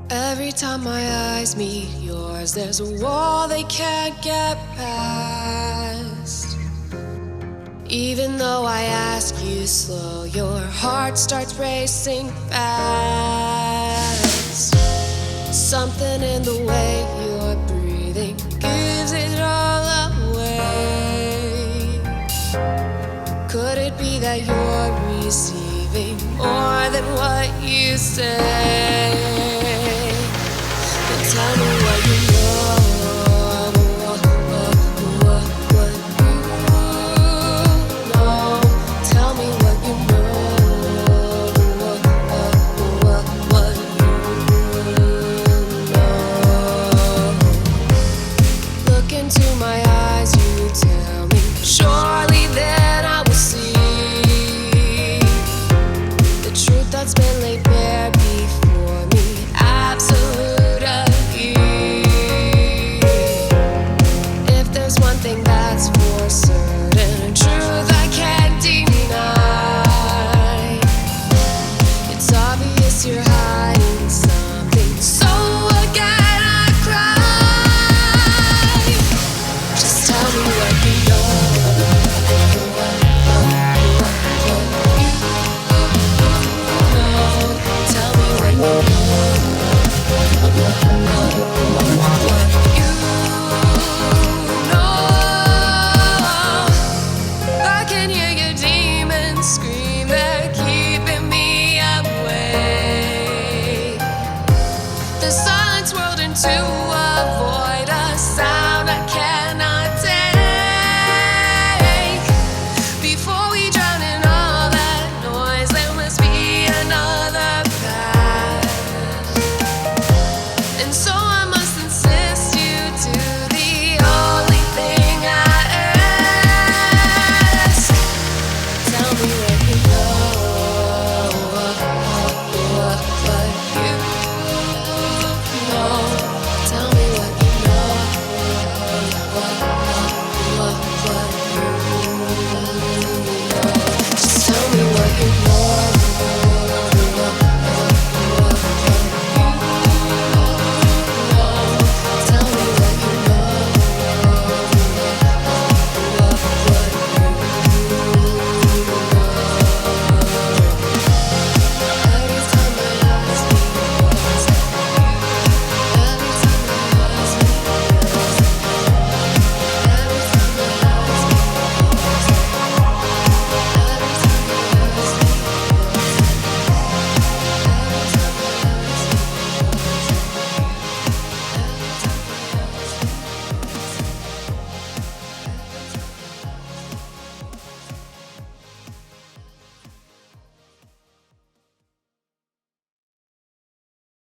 Every time my eyes meet yours, there's a wall they can't get past. Even though I ask you slow, your heart starts racing fast. Something in the way you're breathing gives it all away. Could it be that you're receiving more than what you say? Then tell me what you know. Surely then I will see the truth that's been laid bare.